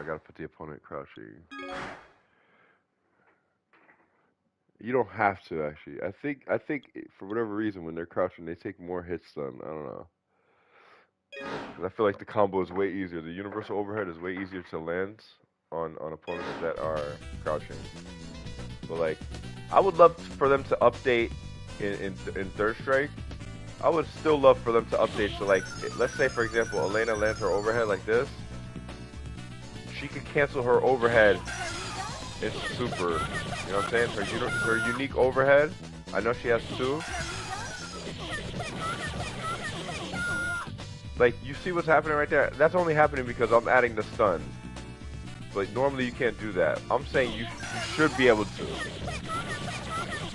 gotta put the opponent crouching. You don't have to actually. I think for whatever reason when they're crouching they take more hits than I don't know. 'Cause I feel like the combo is way easier. The universal overhead is way easier to land on opponents that are crouching. But like, I would love for them to update in Third Strike. I would still love for them to update to like, let's say for example, Elena lands her overhead like this. She could cancel her overhead into super. You know what I'm saying? Her unique overhead. I know she has two. Like, you see what's happening right there? That's only happening because I'm adding the stun. But normally you can't do that. I'm saying you should be able to.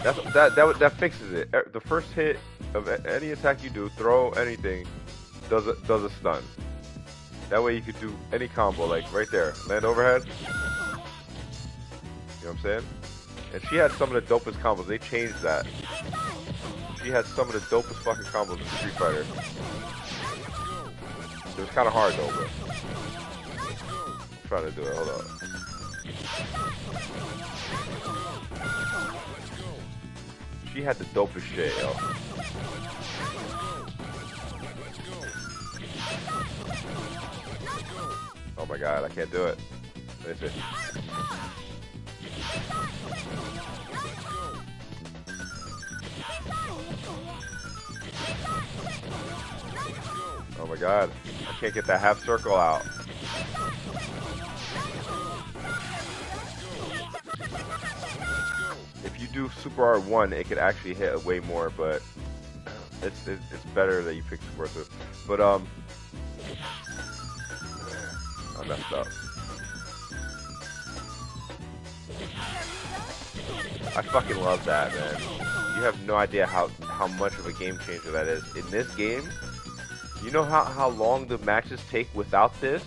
That fixes it. The first hit of any attack you do, throw anything, does a stun. That way you could do any combo, like right there. Land overhead. You know what I'm saying? And she had some of the dopest combos. They changed that. She had some of the dopest fucking combos in Street Fighter. It was kind of hard though, but I'm trying to do it. Hold on. She had the dopest shit, yo. Oh my god, I can't do it. Let me see. Oh my god, I can't get that half circle out. If you do Super R1, it could actually hit way more, but it's better that you pick Super R2. But I messed up. I fucking love that, man. You have no idea how much of a game changer that is. In this game, you know how long the matches take without this?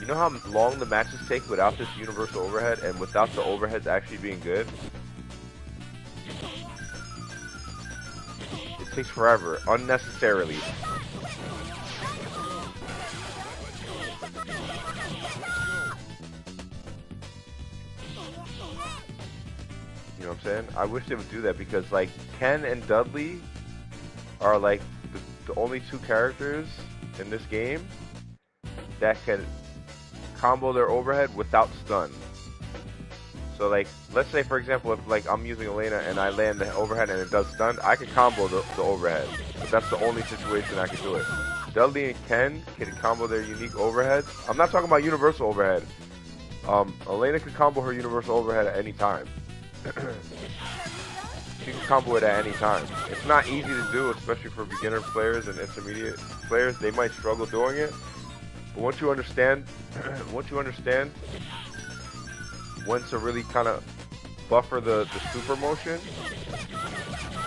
You know how long the matches take without this universal overhead and without the overheads actually being good? It takes forever, unnecessarily. You know what I'm saying? I wish they would do that because like Ken and Dudley are like the only two characters in this game that can combo their overhead without stun. So like, let's say for example, if like I'm using Elena and I land the overhead and it does stun, I can combo the overhead. But that's the only situation I can do it. Dudley and Ken can combo their unique overheads. I'm not talking about universal overhead. Elena can combo her universal overhead at any time. She can combo it at any time. It's not easy to do, especially for beginner players and intermediate players. They might struggle doing it. But once you understand when to really kind of buffer the super motion,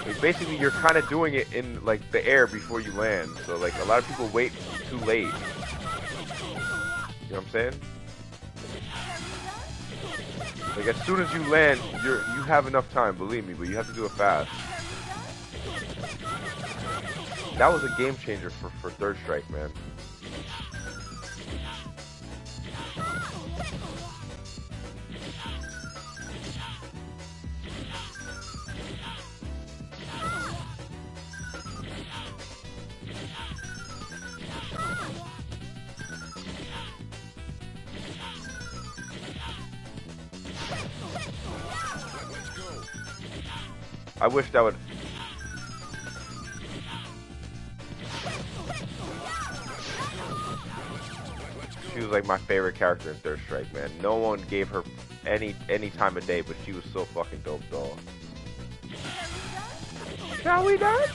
like basically you're kind of doing it in like the air before you land. So like a lot of people wait too late. You know what I'm saying? Like as soon as you land, you have enough time, believe me, but you have to do it fast. That was a game changer for Third Strike, man. I wish that would. She was like my favorite character in Third Strike, man. No one gave her any time of day, but she was so fucking dope, though. Shall we dance?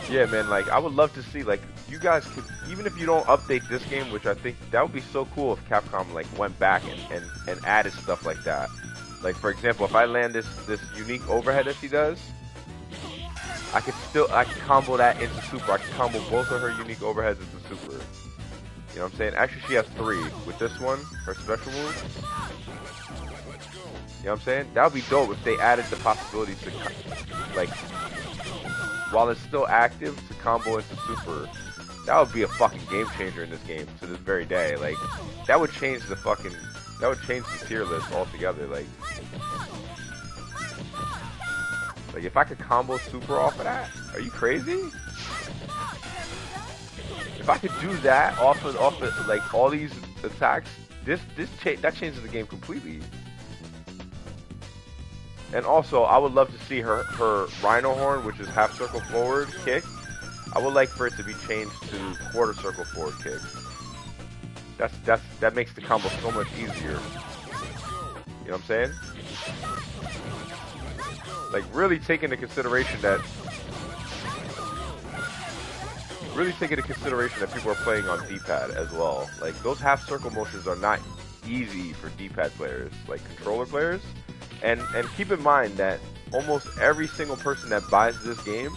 Yeah, man. Like I would love to see like you guys could, even if you don't update this game, which I think that would be so cool if Capcom like went back and added stuff like that. Like for example, if I land this unique overhead that she does, I can combo that into super. I can combo both of her unique overheads into super. You know what I'm saying? Actually, she has 3 with this one, her special move. You know what I'm saying? That would be dope if they added the possibility to like while it's still active to combo into super. That would be a fucking game changer in this game to this very day. Like, that would change the fucking, that would change the tier list altogether. Like if I could combo super off of that, are you crazy? If I could do that off of like all these attacks, that changes the game completely. And also, I would love to see her Rhino Horn, which is half circle forward kick. I would like for it to be changed to quarter circle forward kick. That makes the combo so much easier. You know what I'm saying? Like really take into consideration that people are playing on D-pad as well. Like those half circle motions are not easy for D-pad players, like controller players. And keep in mind that almost every single person that buys this game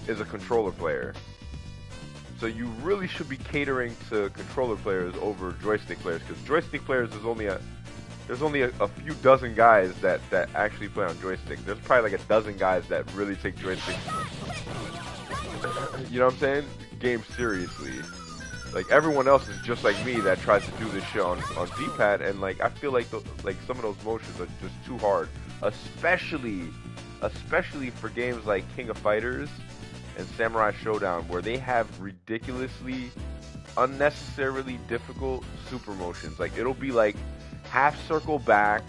is a controller player. So you really should be catering to controller players over joystick players, because joystick players there's only a few dozen guys that actually play on joystick. There's probably like a dozen guys that really take joystick, you know what I'm saying, game seriously. Like everyone else is just like me that tries to do this shit on D-pad, and like I feel like some of those motions are just too hard, especially for games like King of Fighters and Samurai Showdown, where they have ridiculously, unnecessarily difficult super motions. Like it'll be like half circle back,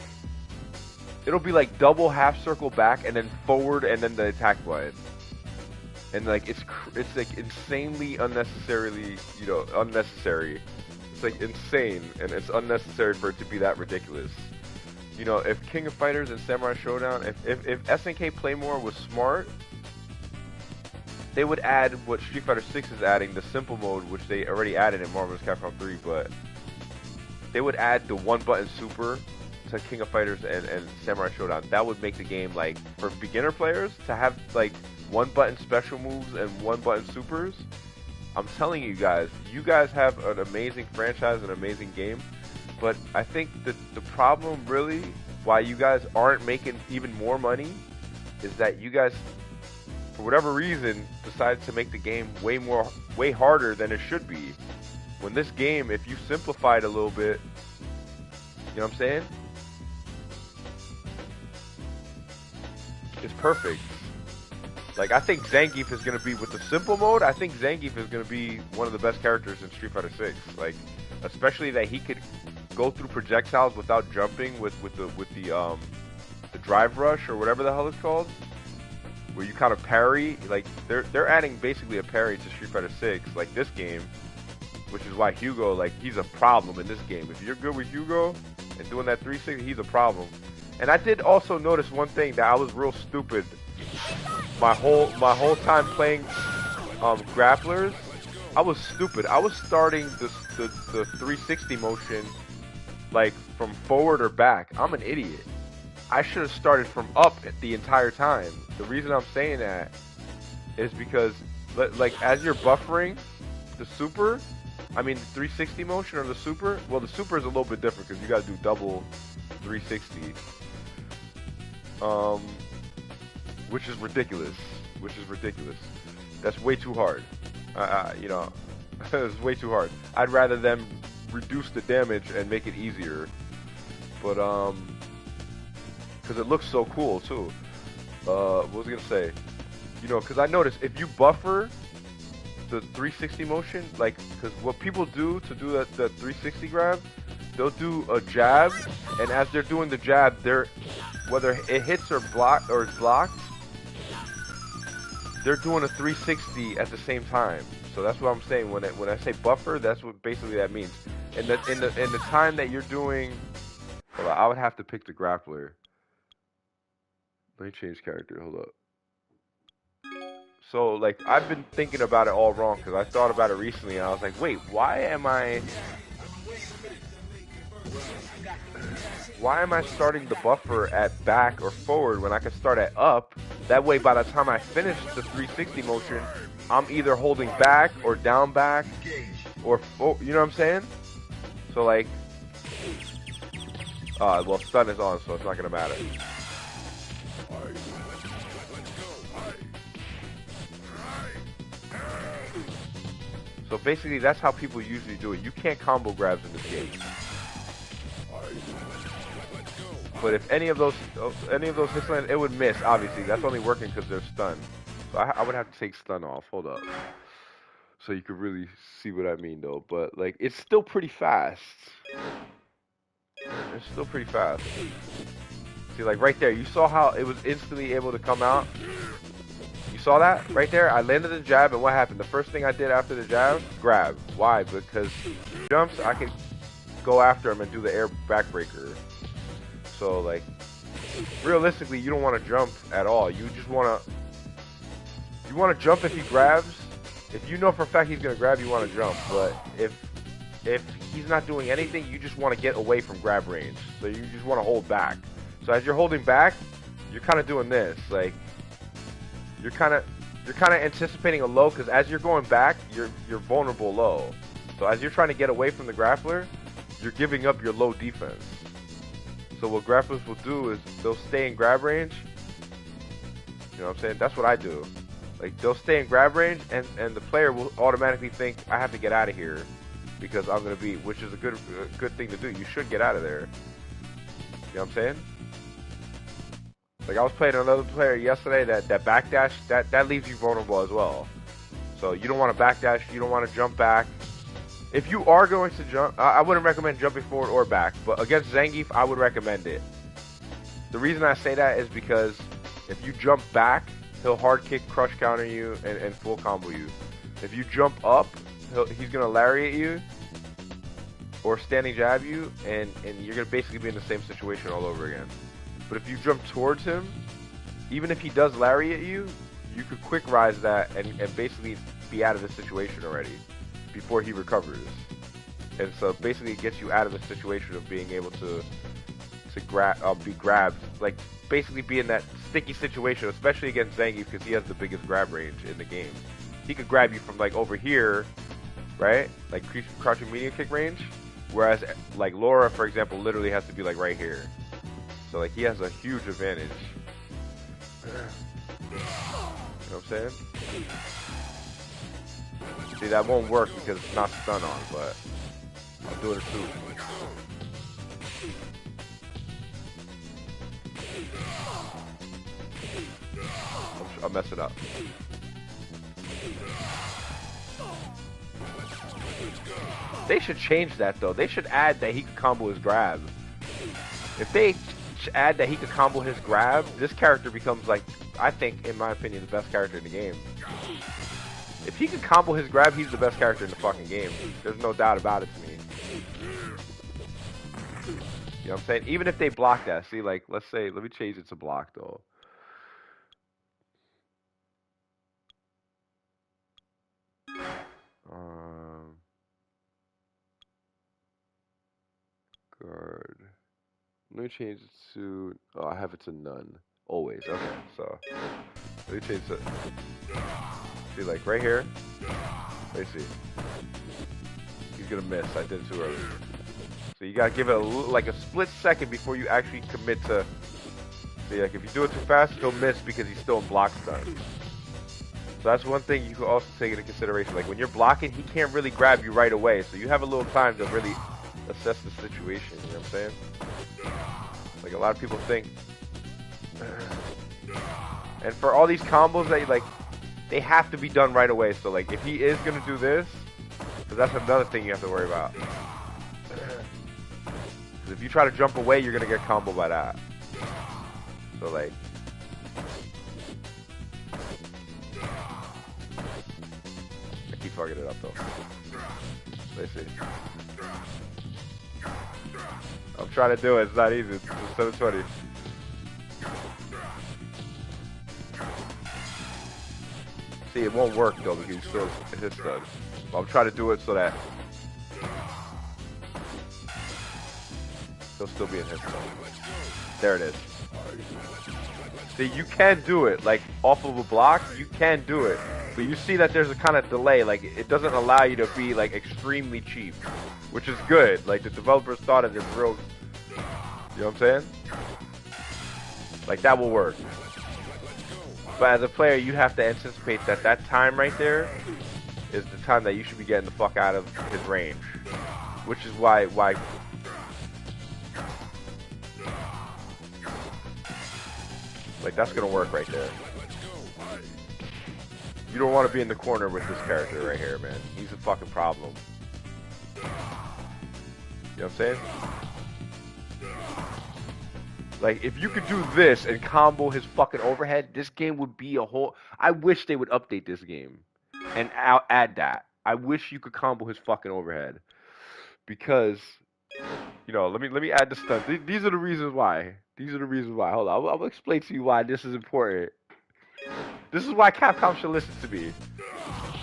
it'll be like double half circle back and then forward and then the attack button. And like it's like insanely unnecessarily, you know, unnecessary. It's like insane, and it's unnecessary for it to be that ridiculous. You know, if King of Fighters and Samurai Showdown, if SNK Playmore was smart, they would add what Street Fighter 6 is adding, the simple mode, which they already added in Marvel's Capcom 3, but they would add the one button super to King of Fighters and Samurai Showdown. That would make the game, like, for beginner players to have like one button special moves and one button supers. I'm telling you guys have an amazing franchise, an amazing game, but I think that the problem really why you guys aren't making even more money is that you guys, for whatever reason, decided to make the game way harder than it should be. When this game, if you simplify it a little bit, you know what I'm saying? It's perfect. Like, I think Zangief is going to be, with the simple mode, I think Zangief is going to be one of the best characters in Street Fighter 6. Like, especially that he could go through projectiles without jumping with the drive rush or whatever the hell it's called, where you kind of parry. Like, they're adding basically a parry to Street Fighter 6, like this game, which is why Hugo, like, he's a problem in this game. If you're good with Hugo and doing that 360, he's a problem. And I did also notice one thing, that I was real stupid. My whole time playing grapplers, I was stupid. I was starting the 360 motion like from forward or back. I'm an idiot. I should have started from up the entire time. The reason I'm saying that is because, like, as you're buffering the super, I mean the 360 motion or the super, well, the super is a little bit different because you gotta do double 360. Which is ridiculous. That's way too hard. You know, it's way too hard. I'd rather them reduce the damage and make it easier. But because it looks so cool too. What was I gonna say? You know, because I noticed if you buffer the 360 motion, like, because what people do to do the 360 grab, they'll do a jab, and as they're doing the jab, whether it hits or is blocked, they're doing a 360 at the same time. So that's what I'm saying when I say buffer. That's what basically that means. And in the time that you're doing, hold on, I would have to pick the grappler. Let me change character. Hold up. So like I've been thinking about it all wrong because I thought about it recently and I was like, wait, why am I starting the buffer at back or forward when I can start at up? That way, by the time I finish the 360 motion, I'm either holding back or down back, or you know what I'm saying? So like, well, stun is on, so it's not gonna matter. So basically, that's how people usually do it. You can't combo grabs in this game. But if any of those hits land, it would miss. Obviously, that's only working because they're stunned. So I would have to take stun off. Hold up. So you could really see what I mean, though. But like, it's still pretty fast. It's still pretty fast. See, like right there, you saw how it was instantly able to come out. You saw that right there? I landed the jab, and what happened? The first thing I did after the jab, grab. Why? Because jumps, I can go after him and do the air backbreaker. So like, realistically, you don't want to jump at all. You just want to jump if he grabs. If you know for a fact he's gonna grab, you want to jump. But if he's not doing anything, you just want to get away from grab range. So you just want to hold back. So as you're holding back, you're kind of doing this. Like, you're kind of anticipating a low, because as you're going back, you're vulnerable low. So as you're trying to get away from the grappler, you're giving up your low defense. So what grapplers will do is they'll stay in grab range. You know what I'm saying? That's what I do. Like, they'll stay in grab range, and the player will automatically think, I have to get out of here because I'm gonna be, which is a good thing to do. You should get out of there. You know what I'm saying? Like, I was playing another player yesterday that backdash, that leaves you vulnerable as well. So you don't want to backdash, you don't want to jump back. If you are going to jump, I wouldn't recommend jumping forward or back, but against Zangief, I would recommend it. The reason I say that is because if you jump back, he'll hard kick, crush counter you, and full combo you. If you jump up, he's gonna lariat you or standing jab you, and you're gonna basically be in the same situation all over again. But if you jump towards him, even if he does lariat you, you could quick rise that and basically be out of the situation already before he recovers. And so basically it gets you out of the situation of being able to be grabbed, like basically be in that sticky situation, especially against Zangief, because he has the biggest grab range in the game. He could grab you from like over here, right? Like crouching medium kick range, whereas like Laura, for example, literally has to be like right here. So like he has a huge advantage. You know what I'm saying? See, that won't work because it's not stun on, but I'll do it too. I'll mess it up. They should change that though. They should add that he could combo his grab. If they add that he could combo his grab, this character becomes, like, I think, in my opinion, the best character in the game. If he could combo his grab, he's the best character in the fucking game. There's no doubt about it to me. You know what I'm saying? Even if they block that. See, like, let's say, let me change it to block, though. Guard. Let me change it to, oh, I have it to none. Always, okay, so, let me change it. See, like, right here, let me see. He's gonna miss, I did it too early. So you gotta give it like a split second before you actually commit to, see, like, if you do it too fast, he'll miss because he's still in block stun. So that's one thing you can also take into consideration. Like, when you're blocking, he can't really grab you right away, so you have a little time to really assess the situation, you know what I'm saying? Like, a lot of people think, and for all these combos that, like, they have to be done right away. So, like, if he is gonna do this, because that's another thing you have to worry about. Because if you try to jump away, you're gonna get comboed by that. So, like, I keep fucking it up though. Let's see. I'm trying to do it, it's not easy. It's 720. See, it won't work though because he's still his stun. I'm trying to do it so that he'll still be in his stun. There it is. See, you can do it, like off of a block, you can do it. But you see that there's a kind of delay, like it doesn't allow you to be like extremely cheap, which is good. Like the developers thought of it real, you know what I'm saying? Like that will work. But as a player, you have to anticipate that time right there is the time that you should be getting the fuck out of his range. Which is why like that's gonna work right there. You don't want to be in the corner with this character right here, man. He's a fucking problem. You know what I'm saying? Like, if you could do this and combo his fucking overhead, this game would be a whole... I wish they would update this game and add that. I wish you could combo his fucking overhead. Because, you know, let me add the stuff. These are the reasons why. These are the reasons why. Hold on. I'll explain to you why this is important. This is why Capcom should listen to me.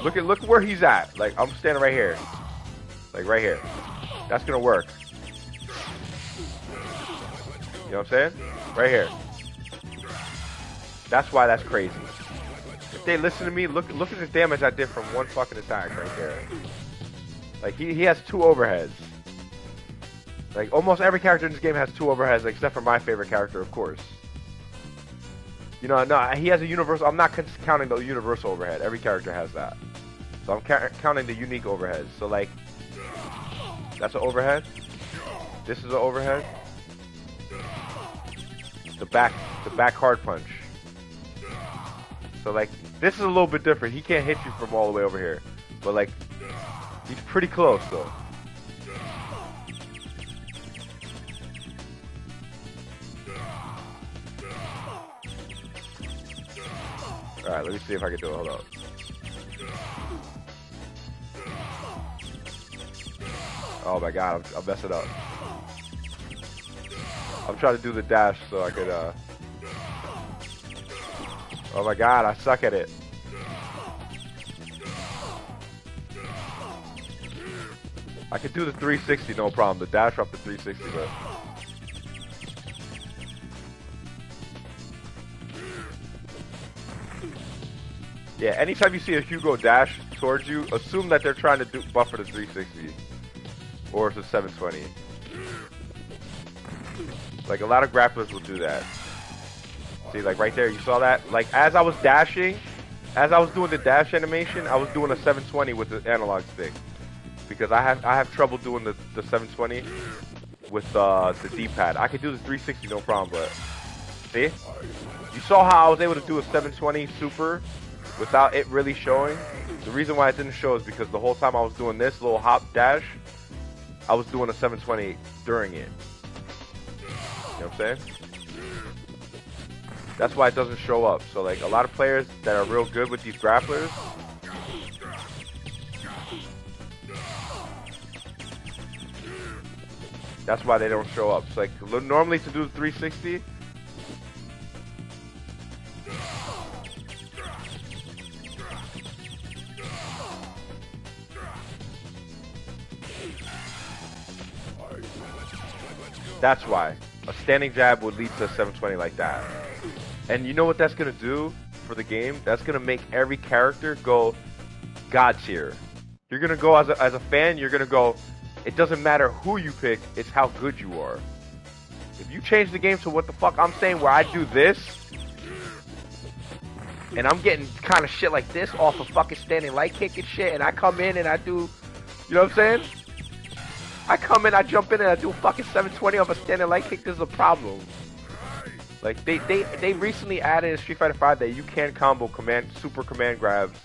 Look where he's at. Like, I'm standing right here. Like, right here. That's gonna work. You know what I'm saying? Right here. That's why that's crazy. If they listen to me, look at the damage I did from one fucking attack right there. Like, he has 2 overheads. Like, almost every character in this game has 2 overheads, except for my favorite character, of course. You know, no, he has a universal... I'm not counting the universal overhead. Every character has that. So I'm counting the unique overheads. So, like, that's an overhead. This is an overhead. The back hard punch. So like, this is a little bit different. He can't hit you from all the way over here. But like, he's pretty close though. Alright, let me see if I can do it. Hold up. Oh my god, I'm messing up. I'm trying to do the dash so I could, Oh my god, I suck at it. I could do the 360, no problem. The dash off the 360, but... Yeah, anytime you see a Hugo dash towards you, assume that they're trying to buffer the 360. Or the 720. Like, a lot of grapplers will do that. See, like, right there, you saw that? Like, as I was dashing, as I was doing the dash animation, I was doing a 720 with the analog stick. Because I have trouble doing the 720 with the D-pad. I could do the 360, no problem, but... See? You saw how I was able to do a 720 super without it really showing? The reason why it didn't show is because the whole time I was doing this little hop dash, I was doing a 720 during it. You know what I'm saying? That's why it doesn't show up. So like a lot of players that are real good with these grapplers, that's why they don't show up. So like normally to do the 360, that's why. A standing jab would lead to a 720 like that. And you know what that's going to do for the game? That's going to make every character go God tier. You're going to go as a fan, you're going to go, it doesn't matter who you pick, it's how good you are. If you change the game to what the fuck I'm saying, where I do this, and I'm getting kind of shit like this off of fucking standing light kick and shit, and I come in and I do, you know what I'm saying? I come in, I jump in, and I do a fucking 720 off a standing light kick. This is a problem. Like they recently added in Street Fighter V that you can combo super command grabs,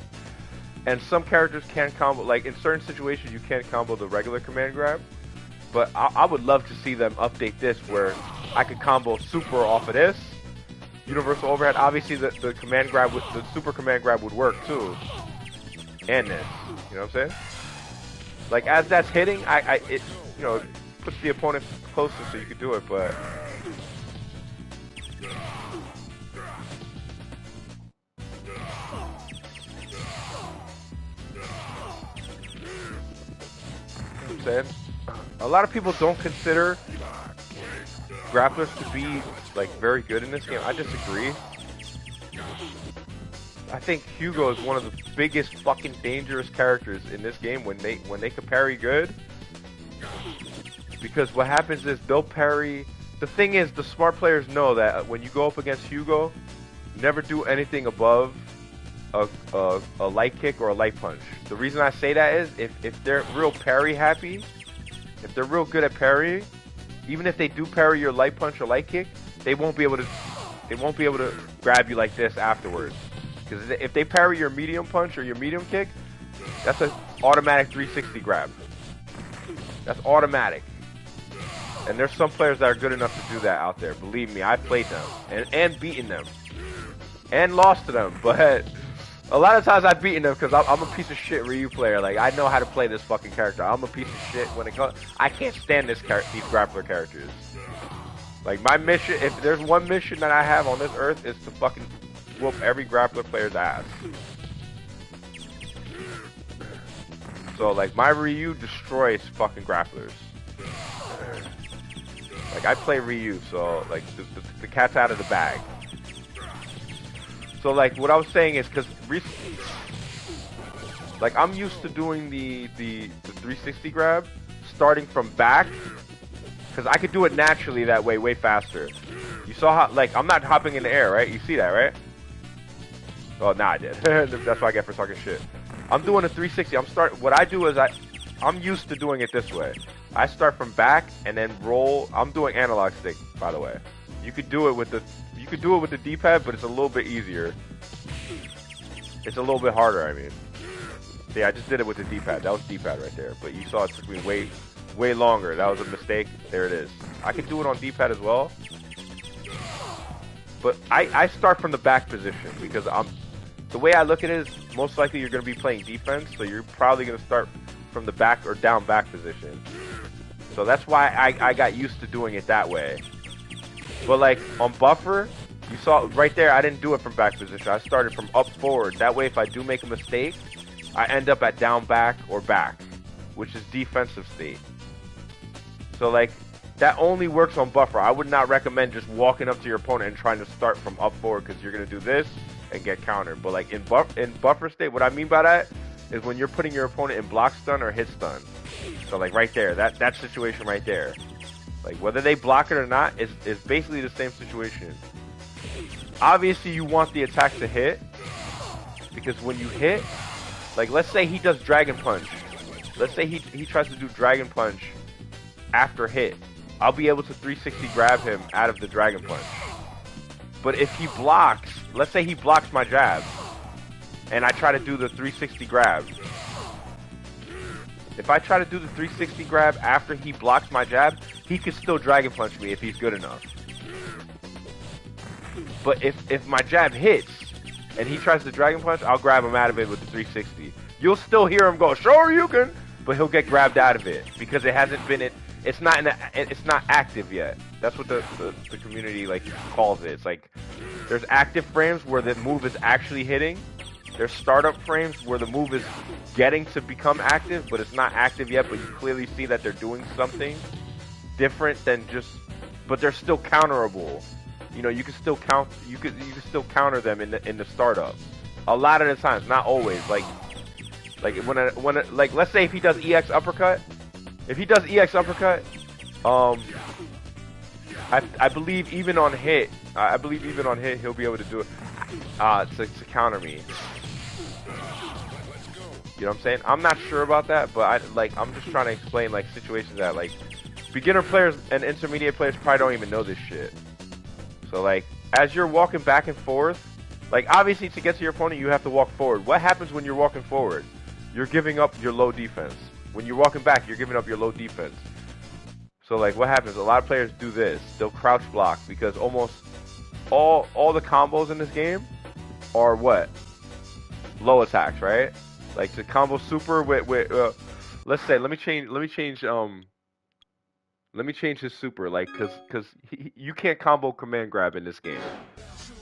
and some characters can combo. Like in certain situations, you can't combo the regular command grab. But I would love to see them update this where I could combo super off of this universal overhead. Obviously, the command grab, the super command grab would work too, and this. You know what I'm saying? Like, as that's hitting, it, you know, puts the opponent closer so you can do it, but... You know what I'm saying? A lot of people don't consider grapplers to be, like, very good in this game. I disagree. I think Hugo is one of the biggest fucking dangerous characters in this game when they can parry good. Because what happens is they'll parry. The thing is, the smart players know that when you go up against Hugo, never do anything above a light kick or a light punch. The reason I say that is if they're real parry happy, if they're real good at parrying, even if they do parry your light punch or light kick, they won't be able to grab you like this afterwards. Because if they parry your medium punch or your medium kick, that's an automatic 360 grab. That's automatic. And there's some players that are good enough to do that out there. Believe me, I've played them and beaten them and lost to them. But a lot of times I've beaten them because I'm a piece of shit Ryu player. Like, I know how to play this fucking character. I'm a piece of shit when it comes. I can't stand these grappler characters. Like, my mission, if there's one mission that I have on this earth, is to fucking whoop every grappler player's ass. So, like, my Ryu destroys fucking grapplers. Like, I play Ryu, so, like, the cat's out of the bag. So, like, what I was saying is, because, like, I'm used to doing the 360 grab, starting from back, because I could do it naturally that way faster. You saw how, like, I'm not hopping in the air, right? You see that, right? Oh, nah, I did. That's what I get for talking shit. I'm doing a 360. What I do is I'm used to doing it this way. I start from back and then roll. I'm doing analog stick, by the way. You could do it with the D-pad, but it's a little bit easier. It's a little bit harder, I mean. Yeah, I just did it with the D-pad. That was D-pad right there. But you saw it took me way longer. That was a mistake. There it is. I can do it on D-pad as well. But I start from the back position because the way I look at it is most likely you're going to be playing defense, so you're probably going to start from the back or down back position. So that's why I got used to doing it that way. But like on buffer, you saw right there, I didn't do it from back position. I started from up forward. That way if I do make a mistake, I end up at down back or back, which is defensive state. So like that only works on buffer. I would not recommend just walking up to your opponent and trying to start from up forward because you're going to do this and get countered. But like in buffer state, what I mean by that is when you're putting your opponent in block stun or hit stun. So like right there, that situation right there. Like whether they block it or not is basically the same situation. Obviously you want the attack to hit, because when you hit, like let's say he does Dragon Punch. Let's say he tries to do Dragon Punch after hit. I'll be able to 360 grab him out of the Dragon Punch. But if he blocks, let's say he blocks my jab, and I try to do the 360 grab. If I try to do the 360 grab after he blocks my jab, he could still Dragon Punch me if he's good enough. But if my jab hits, and he tries to Dragon Punch, I'll grab him out of it with the 360. You'll still hear him go, "Shoryuken," but he'll get grabbed out of it because it hasn't been it's not active yet. That's what the community like calls it. It's like there's active frames where the move is actually hitting. There's startup frames where the move is getting to become active, but it's not active yet, but you clearly see that they're doing something different than just, but they're still counterable. You know, you can still still counter them in the startup. A lot of the times, not always. Like like let's say if he does EX uppercut, I believe even on hit, he'll be able to do it to counter me. You know what I'm saying? I'm not sure about that, but I'm just trying to explain like situations that like beginner players and intermediate players probably don't even know this shit. So like as you're walking back and forth, like obviously to get to your opponent you have to walk forward. What happens when you're walking forward? You're giving up your low defense. When you're walking back, you're giving up your low defense. So like what happens? A lot of players do this. They'll crouch block because almost all the combos in this game are what? Low attacks, right? Like to combo super with let's say let me change his super, like cuz you can't combo command grab in this game.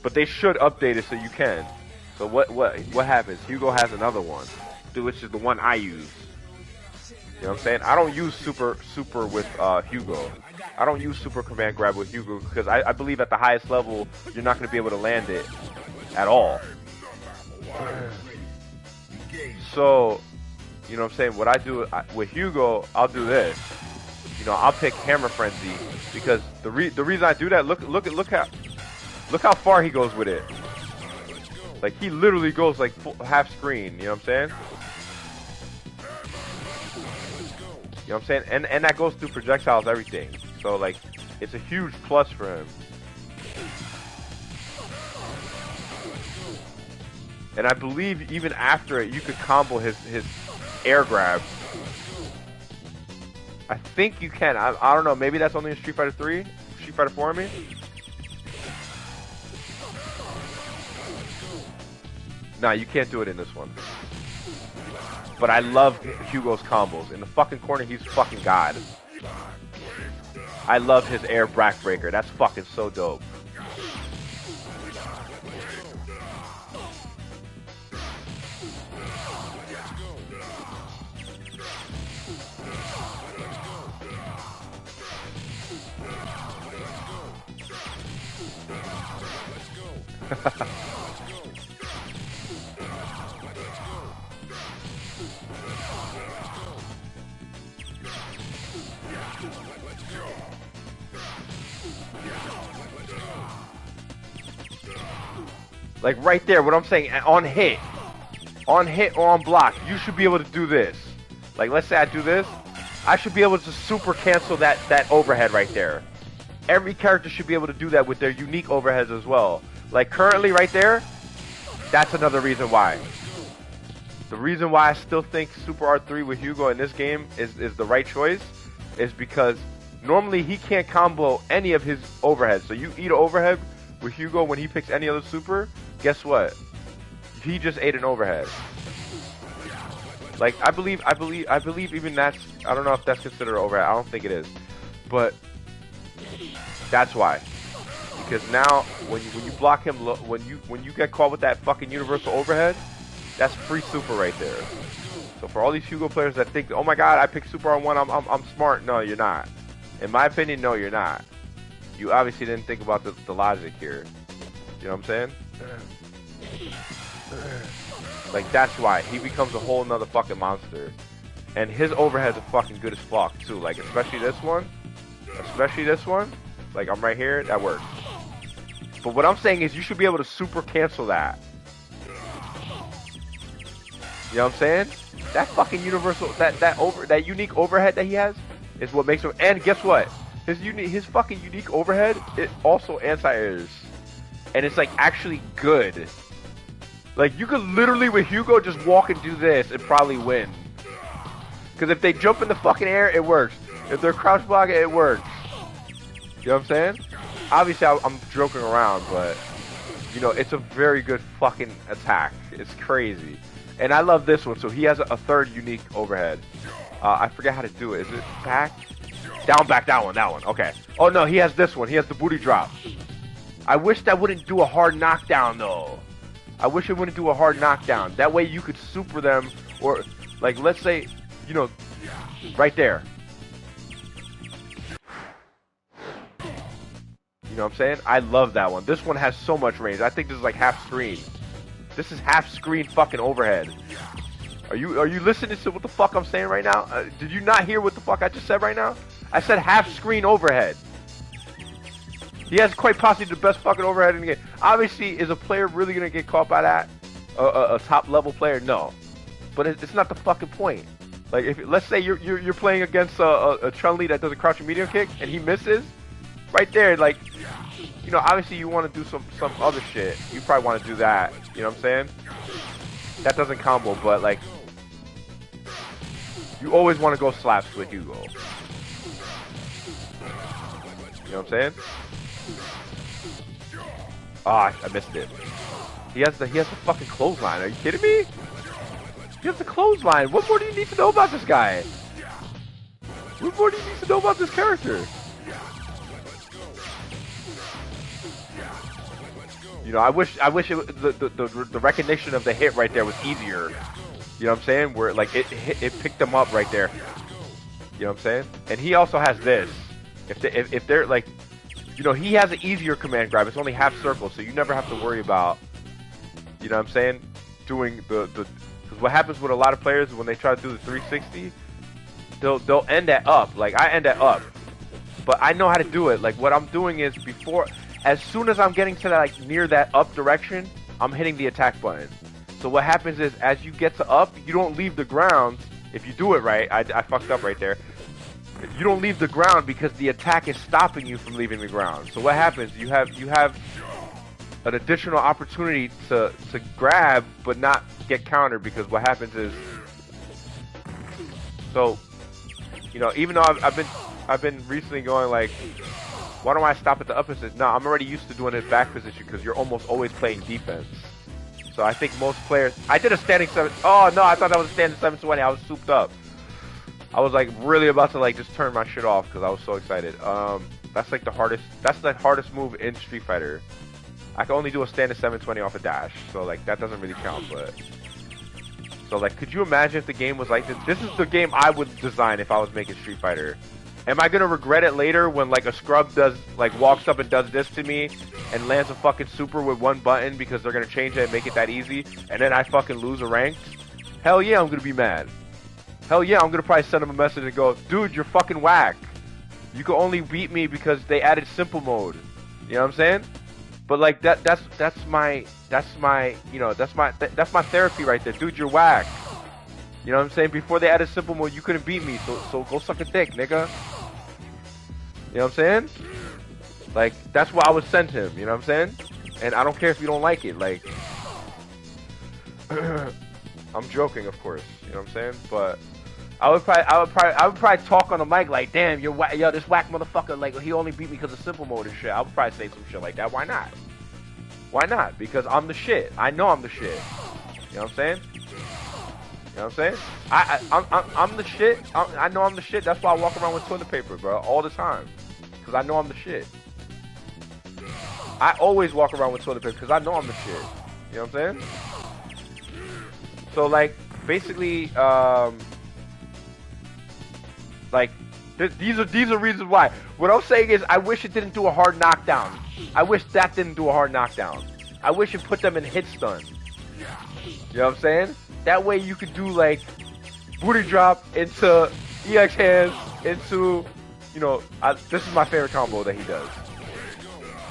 But they should update it so you can. So what happens? Hugo has another one, which is the one I use. You know what I'm saying? I don't use super with Hugo. I don't use super command grab with Hugo because I believe at the highest level you're not going to be able to land it at all. So, you know what I'm saying? What I do with Hugo, I'll do this. You know, I'll pick Hammer Frenzy because the reason I do that, look how far he goes with it. Like, he literally goes like half screen, you know what I'm saying? You know what I'm saying? And that goes through projectiles, everything. So, like, it's a huge plus for him. And I believe even after it, you could combo his air grab. I think you can. I don't know. Maybe that's only in Street Fighter 3? Street Fighter 4, I mean? Nah, you can't do it in this one. But I love Hugo's combos. In the fucking corner, he's fucking God. I love his air backbreaker. That's fucking so dope. Like right there, what I'm saying, on hit or on block, you should be able to do this. Like, let's say I do this, I should be able to super cancel that overhead right there. Every character should be able to do that with their unique overheads as well. Like currently right there, that's another reason why. The reason why I still think Super R3 with Hugo in this game is the right choice is because normally he can't combo any of his overheads. So you eat an overhead with Hugo when he picks any other super, guess what? He just ate an overhead. Like I believe even that's, I don't know if that's considered an overhead. I don't think it is. But that's why. Because now when you block him, when you get caught with that fucking universal overhead, that's free super right there. So for all these Hugo players that think, oh my god, I picked super on one, I'm smart. No, you're not. In my opinion, no, you're not. You obviously didn't think about the logic here. You know what I'm saying? Like, that's why. He becomes a whole nother fucking monster. And his overheads are fucking good as fuck, too. Like, especially this one. Like, I'm right here. That works. But what I'm saying is you should be able to super cancel that. You know what I'm saying? That fucking universal, that unique overhead that he has is what makes him. And guess what? His fucking unique overhead, it also anti-airs. And it's like actually good. Like you could literally with Hugo just walk and do this and probably win. Because if they jump in the fucking air, it works. If they're crouch blocking, it works. You know what I'm saying? Obviously, I'm joking around, but you know, it's a very good fucking attack. It's crazy. And I love this one. So he has a third unique overhead. I forget how to do it. Is it back? Down, back, that one. Okay. Oh no, he has this one. He has the booty drop. I wish that wouldn't do a hard knockdown though. I wish it wouldn't do a hard knockdown. That way you could super them, or like let's say, you know, right there. You know what I'm saying? I love that one. This one has so much range. I think this is like half screen. This is half screen fucking overhead. Are you listening to what the fuck I'm saying right now? Did you not hear what the fuck I just said right now? I said half screen overhead. He has quite possibly the best fucking overhead in the game. Obviously, is a player really gonna get caught by that? A top level player? No. But it's not the fucking point. Like if let's say you're playing against a Chun-Li that does a crouching medium kick and he misses, right there, like, you know, obviously you want to do some other shit. You probably want to do that. You know what I'm saying? That doesn't combo, but like, you always want to go slaps with Hugo. You know what I'm saying? Ah, I missed it. He has the fucking clothesline. Are you kidding me? He has the clothesline. What more do you need to know about this guy? What more do you need to know about this character? You know, I wish the recognition of the hit right there was easier. You know what I'm saying? Where like it picked him up right there. You know what I'm saying? And he also has this. If they're like, you know, he has an easier command grab. It's only half circle, so you never have to worry about, you know what I'm saying, doing because what happens with a lot of players is when they try to do the 360, they'll end at up. Like I end at up, but I know how to do it. Like what I'm doing is as soon as I'm getting to that, like near that up direction, I'm hitting the attack button. So what happens is, as you get to up, you don't leave the ground. If you do it right, I fucked up right there. You don't leave the ground because the attack is stopping you from leaving the ground. So what happens? You have an additional opportunity to grab, but not get countered, because what happens is, so, you know, even though I've been recently going like, why don't I stop at the up position? No, I'm already used to doing it back position because you're almost always playing defense. So I think most players, I did a standing 7, oh no, I thought that was a standing 720, I was souped up. I was like really about to like just turn my shit off because I was so excited. That's like the hardest move in Street Fighter. I can only do a standing 720 off a dash, so like that doesn't really count, but. So like, could you imagine if the game was like this? This is the game I would design if I was making Street Fighter. Am I gonna regret it later when like a scrub walks up and does this to me and lands a fucking super with one button because they're gonna change it and make it that easy, and then I fucking lose a rank? Hell yeah, I'm gonna be mad. Hell yeah, I'm gonna probably send him a message and go, dude, you're fucking whack. You can only beat me because they added simple mode. You know what I'm saying? But like that's my therapy right there, dude. You're whack. You know what I'm saying? Before they added simple mode, you couldn't beat me, so go suck a dick, nigga. You know what I'm saying? Like that's what I would send him. You know what I'm saying? And I don't care if you don't like it. Like I'm joking, of course. You know what I'm saying? But I would probably talk on the mic like, damn, you're whack, yo, this whack motherfucker, like he only beat me because of simple mode and shit. I would probably say some shit like that. Why not? Why not? Because I'm the shit. I know I'm the shit. You know what I'm saying? You know what I'm saying? I'm the shit. I know I'm the shit. That's why I walk around with toilet paper, bro, all the time. Because I know I'm the shit. I always walk around with toilet paper because I know I'm the shit. You know what I'm saying? So like, basically, like, these are reasons why. What I'm saying is, I wish it didn't do a hard knockdown. I wish that didn't do a hard knockdown. I wish it put them in hit stun. You know what I'm saying? That way you could do like booty drop into EX hands into, you know, this is my favorite combo that he does.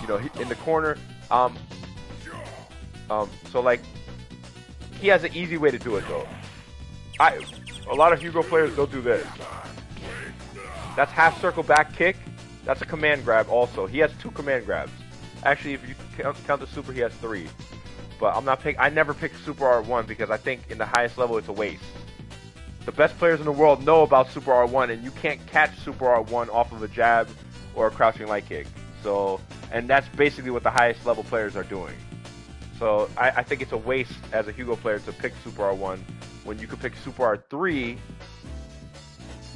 You know, in the corner. So like, he has an easy way to do it though. A lot of Hugo players don't do this. That's half circle back kick. That's a command grab also. He has 2 command grabs. Actually, if you count the super, he has 3. But I never pick Super R1 because I think in the highest level it's a waste. The best players in the world know about Super R1, and you can't catch Super R1 off of a jab or a crouching light kick. So, and that's basically what the highest level players are doing. So I think it's a waste as a Hugo player to pick Super R1 when you could pick Super R3.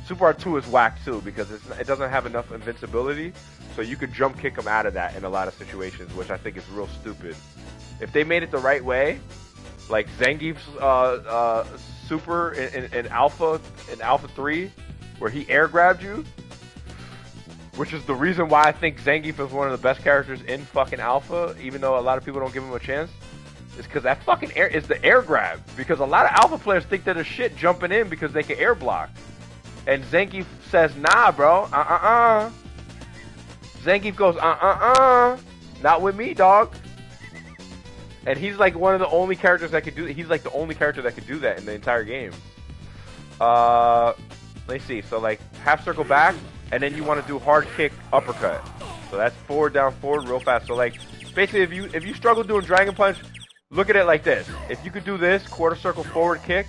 Super R2 is whack too because it doesn't have enough invincibility, so you could jump kick him out of that in a lot of situations, which I think is real stupid. If they made it the right way, like Zangief's super in Alpha 3, where he air grabbed you, which is the reason why I think Zangief is one of the best characters in fucking Alpha, even though a lot of people don't give him a chance, is because that fucking air is the air grab. Because a lot of Alpha players think they're the shit jumping in because they can air block. And Zangief says, nah, bro, Zangief goes, not with me, dog. And he's like one of the only characters that could do that. He's like the only character that could do that in the entire game. Let's see. So like half circle back, and then you want to do hard kick uppercut. So that's forward, down, forward, real fast. So like basically, if you struggle doing Dragon Punch, look at it like this. If you could do this quarter circle forward kick,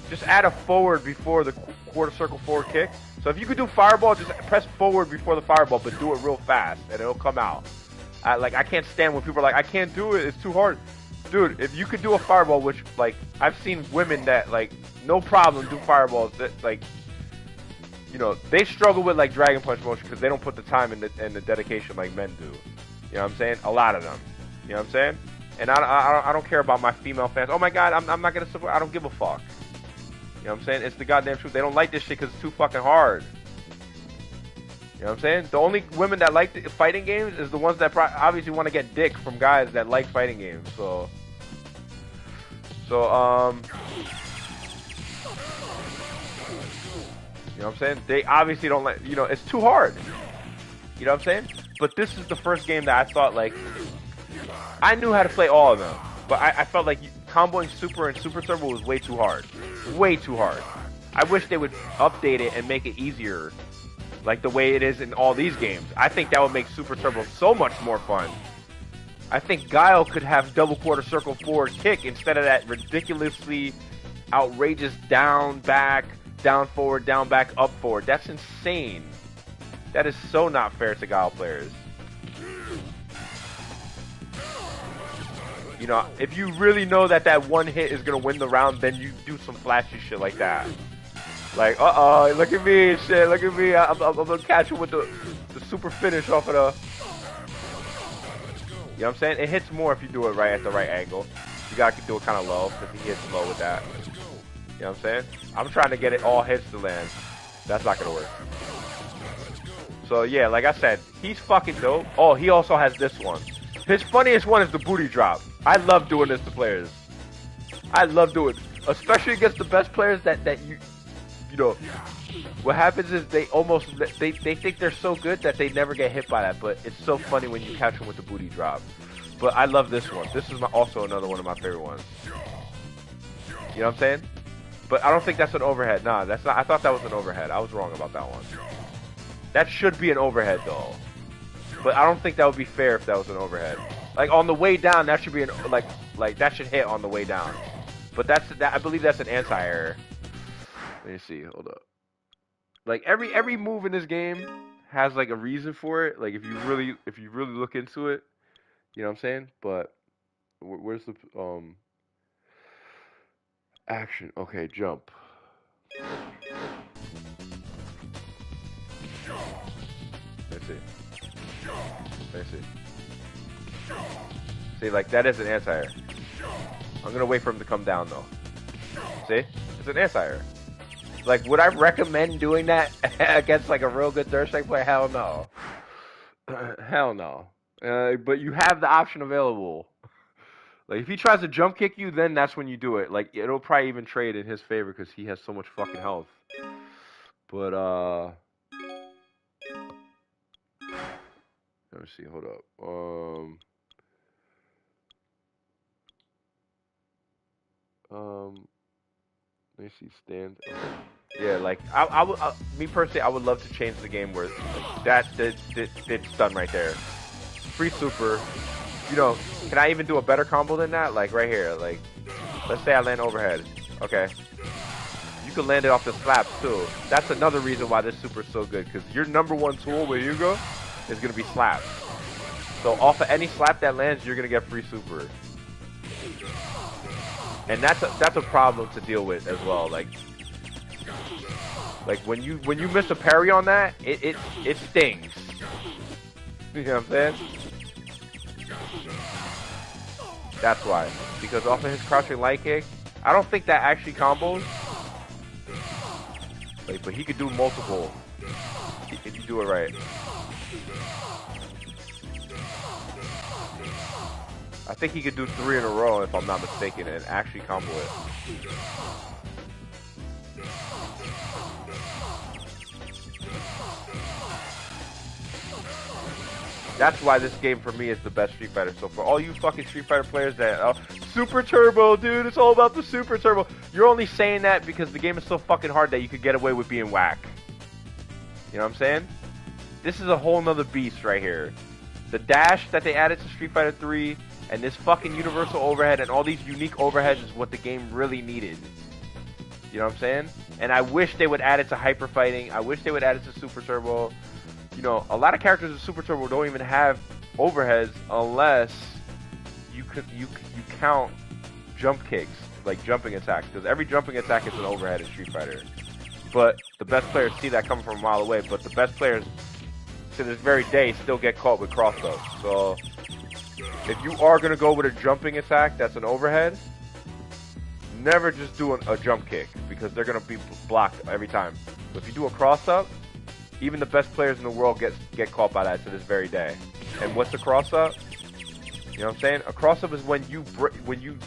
just add a forward before the quarter circle forward kick. So if you could do Fireball, just press forward before the Fireball, but do it real fast, and it'll come out. I can't stand when people are like, I can't do it, it's too hard. Dude, if you could do a Fireball, which, like, I've seen women that, like, no problem do Fireballs, that, like, you know, they struggle with, like, Dragon Punch motion because they don't put the time and the dedication like men do. You know what I'm saying? A lot of them. You know what I'm saying? And I don't care about my female fans. Oh my god, I'm not gonna support, I don't give a fuck. You know what I'm saying? It's the goddamn truth. They don't like this shit because it's too fucking hard. You know what I'm saying? The only women that like fighting games is the ones that obviously want to get dick from guys that like fighting games. So you know what I'm saying? They obviously don't like, you know, it's too hard. You know what I'm saying? But this is the first game that I thought, like, I knew how to play all of them. But I felt like comboing super and super turbo was way too hard. Way too hard. I wish they would update it and make it easier. Like the way it is in all these games. I think that would make super turbo so much more fun. I think Guile could have double quarter circle forward kick instead of that ridiculously outrageous down, back, down forward, down back, up forward. That's insane. That is so not fair to Guile players. You know, if you really know that that one hit is going to win the round, then you do some flashy shit like that. Like, uh-oh, look at me and shit, look at me. I'm going to catch him with the super finish off of the... You know what I'm saying? It hits more if you do it right at the right angle. You got to do it kind of low, because he hits low with that. You know what I'm saying? I'm trying to get it all hits to land. That's not going to work. So, yeah, like I said, he's fucking dope. Oh, he also has this one. His funniest one is the booty drop. I love doing this to players. I love doing it. Especially against the best players that you know. What happens is they think they're so good that they never get hit by that. But it's so funny when you catch them with the booty drop. But I love this one. This is also another one of my favorite ones. You know what I'm saying? But I don't think that's an overhead. Nah, that's not. I thought that was an overhead. I was wrong about that one. That should be an overhead though. But I don't think that would be fair if that was an overhead. Like on the way down, that should be an like that should hit on the way down. But I believe that's an anti-error. Let me see. Hold up. Like every move in this game has like a reason for it. Like if you really look into it, you know what I'm saying? But where's the action? Okay, jump. Let's see. Let's see. See, like that is an anti-error. I'm gonna wait for him to come down though. See? It's an anti-error. Like, would I recommend doing that against like a real good third strike player? Hell no. Hell no. But you have the option available. Like, if he tries to jump kick you, then that's when you do it. Like, it'll probably even trade in his favor because he has so much fucking health. But, let me see, hold up. Let me see, stand. Yeah, like I would, me personally, I would love to change the game where it's done right there. Free super. You know, can I even do a better combo than that? Like right here, like let's say I land overhead. Okay, you can land it off the slaps too. That's another reason why this super is so good because your number one tool where you go is gonna be slaps. So off of any slap that lands, you're gonna get free super. And that's a problem to deal with as well. Like when you miss a parry on that, it stings. You know what I'm saying? That's why. Because off of his crouching light kick, I don't think that actually combos. Like, but he could do multiple if you do it right. I think he could do 3 in a row, if I'm not mistaken, and actually combo it. That's why this game for me is the best Street Fighter. So for all you fucking Street Fighter players that Super Turbo, dude, it's all about the Super Turbo. You're only saying that because the game is so fucking hard that you could get away with being whack. You know what I'm saying? This is a whole nother beast right here. The dash that they added to Street Fighter 3 and this fucking universal overhead and all these unique overheads is what the game really needed. You know what I'm saying? And I wish they would add it to Hyper Fighting. I wish they would add it to Super Turbo. You know, a lot of characters in Super Turbo don't even have overheads unless you count jump kicks, like jumping attacks, because every jumping attack is an overhead in Street Fighter. But the best players see that coming from a mile away, but the best players to this very day still get caught with cross-ups. So if you are going to go with a jumping attack that's an overhead, never just do a jump kick because they're going to be blocked every time. But if you do a cross-up, even the best players in the world get caught by that to this very day. And what's a cross-up? You know what I'm saying? A cross-up is when you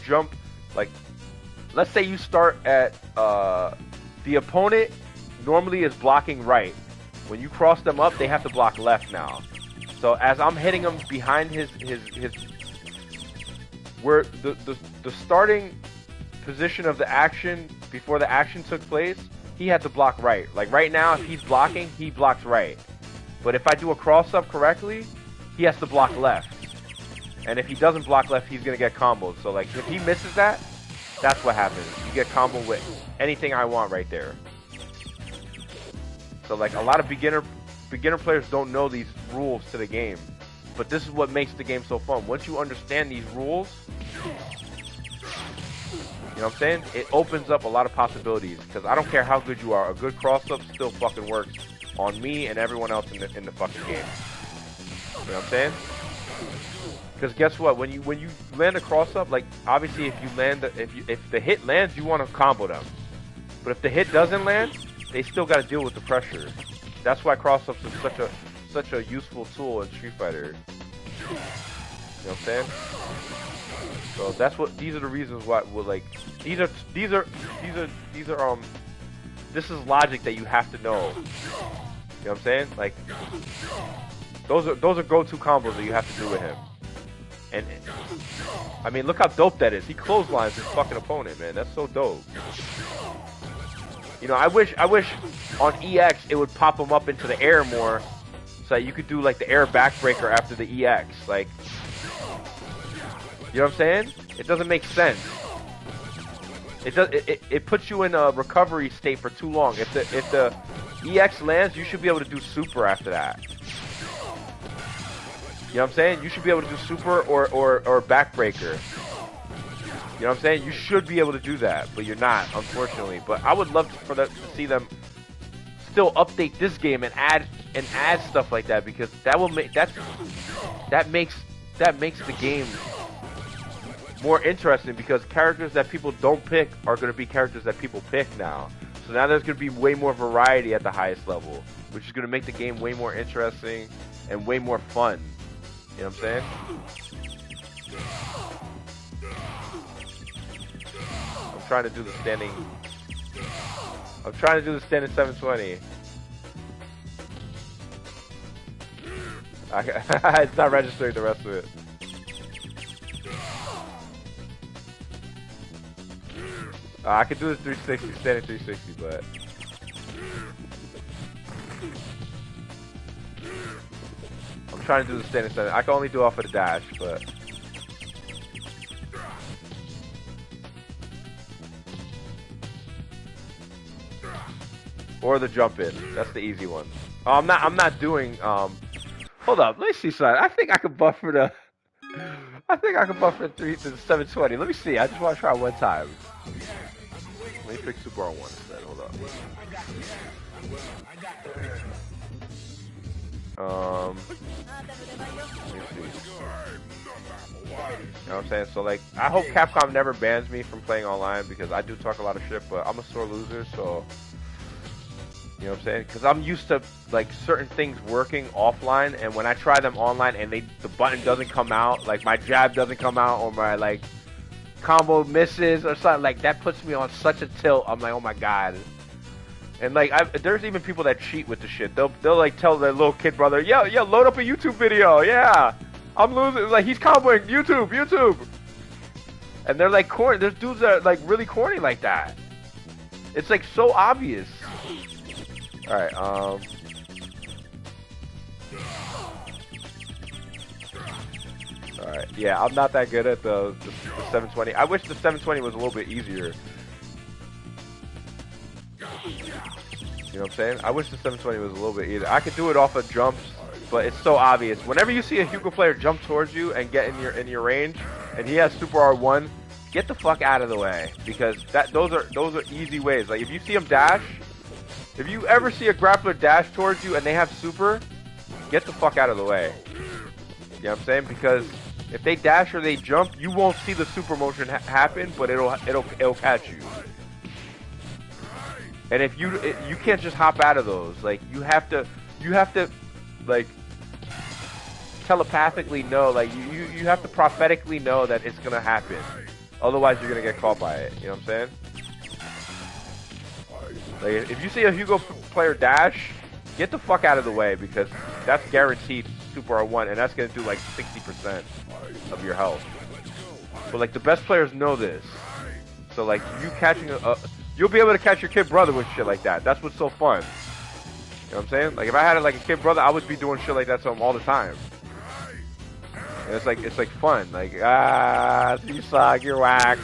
jump, like, let's say you start at, the opponent normally is blocking right. When you cross them up, they have to block left now. So as I'm hitting him behind his where the starting position of the action before the action took place, he had to block right. Like right now, if he's blocking, he blocks right. But if I do a cross-up correctly, he has to block left. And if he doesn't block left, he's going to get comboed. So like if he misses that, that's what happens. You get comboed with anything I want right there. So like a lot of beginner players don't know these rules to the game. But this is what makes the game so fun. Once you understand these rules, you know what I'm saying? It opens up a lot of possibilities. Because I don't care how good you are, a good cross-up still fucking works on me and everyone else in the fucking game. You know what I'm saying? Because guess what? When you land a cross-up, like obviously if you land if the hit lands, you want to combo them. But if the hit doesn't land, they still got to deal with the pressure. That's why cross-ups is such a useful tool in Street Fighter. You know what I'm saying? So that's what these are the reasons why we're like these are this is logic that you have to know. You know what I'm saying? Like those are go-to combos that you have to do with him. And I mean, look how dope that is. He clotheslines his fucking opponent, man. That's so dope. You know, I wish on EX it would pop him up into the air more, so that you could do like the air backbreaker after the EX. Like, you know what I'm saying? It doesn't make sense. It puts you in a recovery state for too long. If the EX lands, you should be able to do super after that. You know what I'm saying? You should be able to do super or backbreaker. You know what I'm saying? You should be able to do that, but you're not, unfortunately. But I would love to see them still update this game and add stuff like that, because that will make that makes the game more interesting, because characters that people don't pick are going to be characters that people pick now. So now there's going to be way more variety at the highest level, which is going to make the game way more interesting and way more fun. You know what I'm saying? I'm trying to do the standing 720. It's not registering the rest of it. I could do this 360, standing 360, but I'm trying to do the standing 7. I can only do off of the dash, but or the jump in. That's the easy one. Oh, I'm not doing hold up, let me see something. I think I could buffer the 3 to the 720. Let me see. I just want to try one time. Let me pick Super R1 instead. Hold up. Let me see. You know what I'm saying? So, like, I hope Capcom never bans me from playing online, because I do talk a lot of shit, but I'm a sore loser, so... You know what I'm saying? Because I'm used to, like, certain things working offline, and when I try them online and the button doesn't come out, like, my jab doesn't come out, or my, like, combo misses or something, like, that puts me on such a tilt. I'm like, oh my god. And, like, there's even people that cheat with the shit. They'll like, tell their little kid brother, yo, load up a YouTube video, yeah. I'm losing, like, he's comboing, YouTube. And they're, like, corny. There's dudes that are, like, really corny like that. It's, like, so obvious. Alright, Alright, yeah, I'm not that good at the 720. I wish the 720 was a little bit easier. You know what I'm saying? I wish the 720 was a little bit easier. I could do it off of jumps, but it's so obvious. Whenever you see a Hugo player jump towards you and get in your range, and he has Super R1, get the fuck out of the way, because those are easy ways. Like, if you see him dash, if you ever see a grappler dash towards you and they have super, get the fuck out of the way. You know what I'm saying? Because if they dash or they jump, you won't see the super motion happen, but it'll catch you. And if you can't just hop out of those, like, you have to like telepathically know, like you have to prophetically know that it's gonna happen. Otherwise you're gonna get caught by it. You know what I'm saying? Like, if you see a Hugo player dash, get the fuck out of the way, because that's guaranteed Super R1, and that's gonna do like 60% of your health. But like the best players know this. So like you catching you'll be able to catch your kid brother with shit like that. That's what's so fun. You know what I'm saying? Like if I had like a kid brother, I would be doing shit like that to him all the time. And it's like fun. Like you suck, you're whack.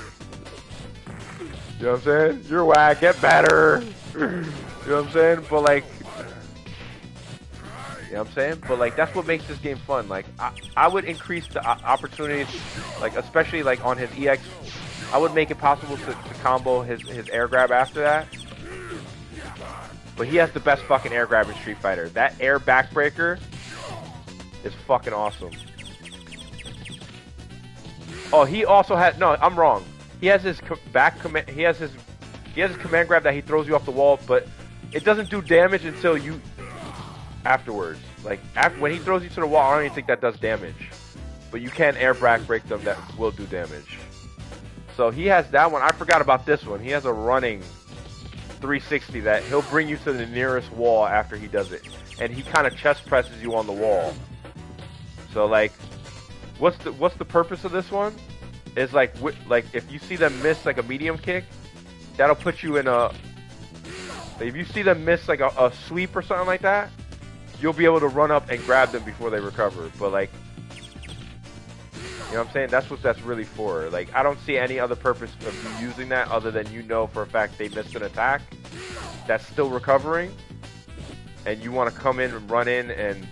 You know what I'm saying? You're whack, get better. You know what I'm saying? But like, you know what I'm saying? But like that's what makes this game fun. Like I would increase the opportunities, like especially like on his EX. I would make it possible to combo his air grab after that. But he has the best fucking air grab in Street Fighter. That air backbreaker is fucking awesome. Oh, he also has no. I'm wrong. He has his back command. He has his command grab that he throws you off the wall, but it doesn't do damage until you afterwards. Like when he throws you to the wall, I don't even think that does damage. But you can air break them that will do damage. So he has that one. I forgot about this one. He has a running 360 that he'll bring you to the nearest wall after he does it, and he kind of chest presses you on the wall. So like, what's the purpose of this one? Is like if you see them miss like a medium kick, that'll put you in a. If you see them miss like a sweep or something like that, you'll be able to run up and grab them before they recover. But like, you know what I'm saying? That's what that's really for. Like, I don't see any other purpose of you using that other than you know for a fact they missed an attack that's still recovering, and you want to come in and run in and, you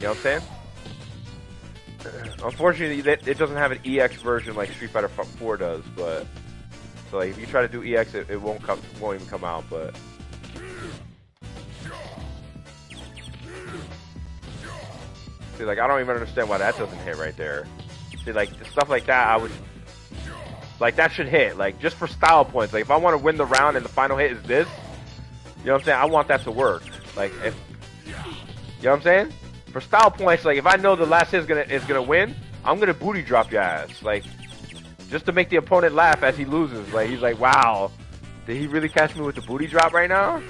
know what I'm saying? Unfortunately, it doesn't have an EX version like Street Fighter 4 does, but so like, if you try to do EX, it won't even come out, but. See, like, I don't even understand why that doesn't hit right there. See, like, stuff like that, I would... Like, that should hit. Like, just for style points. Like, if I want to win the round and the final hit is this, you know what I'm saying? I want that to work. Like, if... You know what I'm saying? For style points, like, if I know the last hit is gonna win, I'm gonna booty drop your ass. Like, just to make the opponent laugh as he loses. Like, he's like, wow, did he really catch me with the booty drop right now?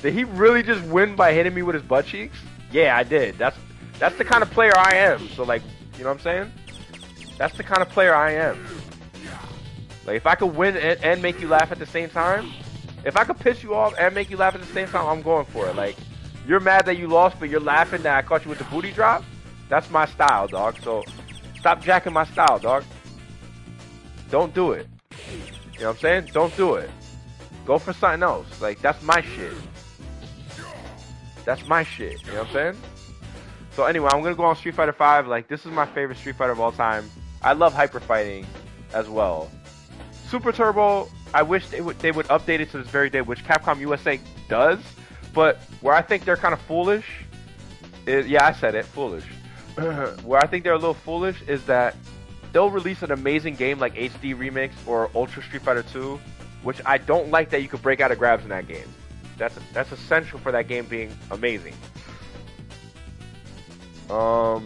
Did he really just win by hitting me with his butt cheeks? Yeah, I did. That's the kind of player I am. So like, you know what I'm saying? That's the kind of player I am. Like if I could win and make you laugh at the same time, if I could piss you off and make you laugh at the same time, I'm going for it. Like, you're mad that you lost, but you're laughing that I caught you with the booty drop. That's my style, dog. So stop jacking my style, dog. Don't do it. You know what I'm saying? Don't do it. Go for something else. Like, that's my shit. That's my shit. You know what I'm saying? So anyway, I'm gonna go on Street Fighter 5. Like, this is my favorite Street Fighter of all time. I love hyper fighting as well. Super Turbo, I wish they would update it to this very day, which Capcom USA does. But where I think they're kind of foolish is, yeah, I said it, foolish. Where I think they're a little foolish is that they'll release an amazing game like HD Remix or Ultra Street Fighter 2, which I don't like that you could break out of grabs in that game. That's essential for that game being amazing. I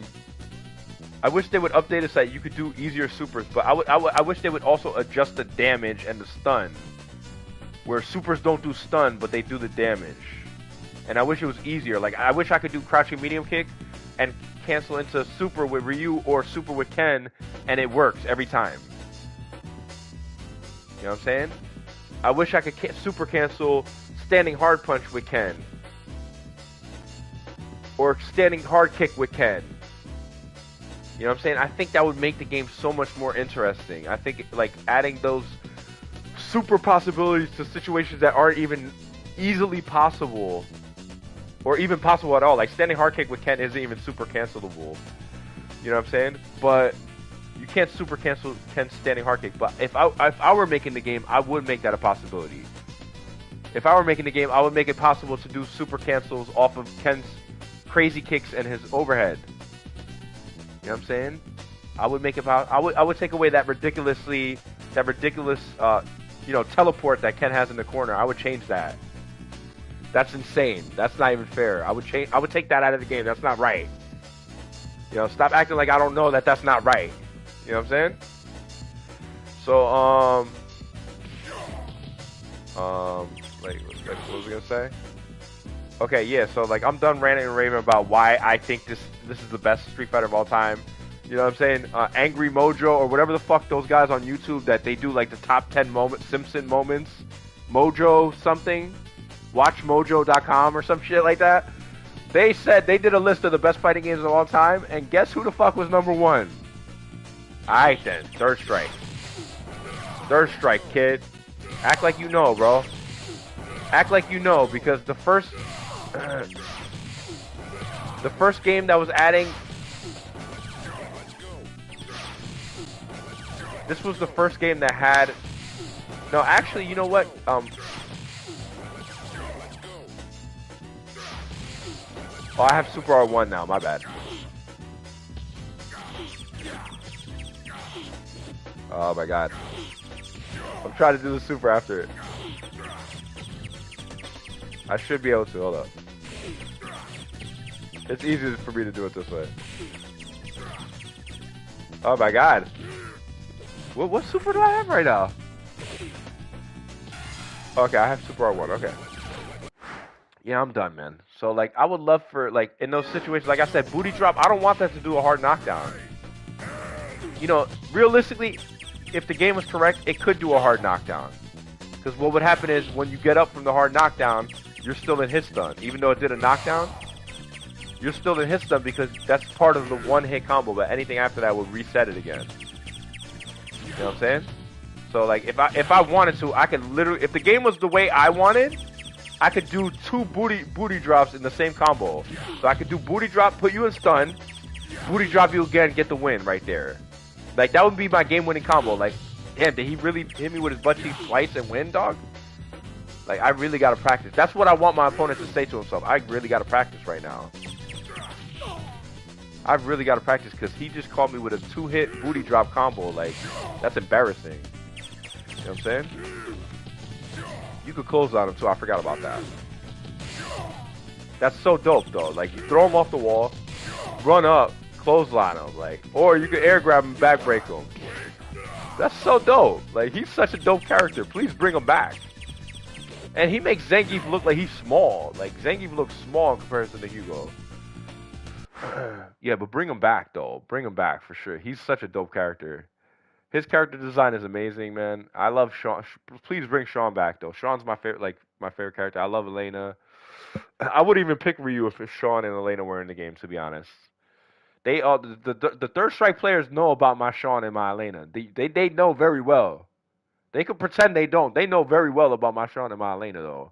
wish they would update it so that you could do easier supers, but I wish they would also adjust the damage and the stun, where supers don't do stun, but they do the damage. And I wish it was easier. Like, I wish I could do crouching medium kick and cancel into super with Ryu or super with Ken, and it works every time. You know what I'm saying? I wish I could super cancel standing hard punch with Ken. Or standing hard kick with Ken. You know what I'm saying? I think that would make the game so much more interesting. I think, like, adding those super possibilities to situations that aren't even easily possible, or even possible at all. Like, standing hard kick with Ken isn't even super cancelable. You know what I'm saying? But you can't super cancel Ken's standing hard kick. But if I were making the game, I would make that a possibility. If I were making the game, I would make it possible to do super cancels off of Ken's crazy kicks and his overhead. You know what I'm saying? I would make it. I would take away that ridiculous, you know, teleport that Ken has in the corner. I would change that. That's insane. That's not even fair. I would take that out of the game. That's not right. You know, stop acting like I don't know that that's not right. You know what I'm saying? So, like, what was I gonna say? Okay, yeah, so, like, I'm done ranting and raving about why I think this is the best Street Fighter of all time. You know what I'm saying? Angry Mojo or whatever the fuck those guys on YouTube that they do like the top 10 Simpson moments. Mojo something. WatchMojo.com or some shit like that. They said they did a list of the best fighting games of all time, and guess who the fuck was number one? Alright then, Third Strike. Third Strike, kid. Act like you know, bro. Act like you know, because the first game that was adding. This was the first game that had. No, actually, you know what? Oh, I have Super R1 now. My bad. Oh my god. I'm trying to do the super after it. I should be able to. Hold up. It's easier for me to do it this way. Oh my god. What super do I have right now? Okay, I have Super R1. Okay. Yeah, I'm done, man. So, like, I would love for, like, in those situations, like I said, booty drop, I don't want that to do a hard knockdown. You know, realistically, if the game was correct, it could do a hard knockdown. Because what would happen is, when you get up from the hard knockdown, you're still in hit stun. Even though it did a knockdown, you're still in hit stun because that's part of the one-hit combo, but anything after that would reset it again. You know what I'm saying? So, like, if I wanted to, I could literally, if the game was the way I wanted, I could do two booty drops in the same combo. So I could do booty drop, put you in stun, booty drop you again, get the win right there. Like, that would be my game-winning combo. Like, damn, did he really hit me with his butt cheek twice and win, dog? Like, I really gotta practice. That's what I want my opponent to say to himself. I really gotta practice right now. I really gotta practice because he just caught me with a 2-hit booty drop combo. Like, that's embarrassing. You know what I'm saying? You could close on him too. I forgot about that. That's so dope though. Like, you throw him off the wall, run up, clothesline him, like, or you could air grab him, back break him. That's so dope. Like, he's such a dope character. Please bring him back. And he makes Zangief look like he's small. Like, Zangief looks small in comparison to Hugo. Yeah, but bring him back though. Bring him back for sure. He's such a dope character. His character design is amazing, man. I love Sean. Please bring Sean back though. Sean's my favorite, like my favorite character. I love Elena. I would even pick Ryu if Sean and Elena were in the game. To be honest, they all the Third Strike players know about my Sean and my Elena. They know very well. They could pretend they don't. They know very well about my Sean and my Elena though.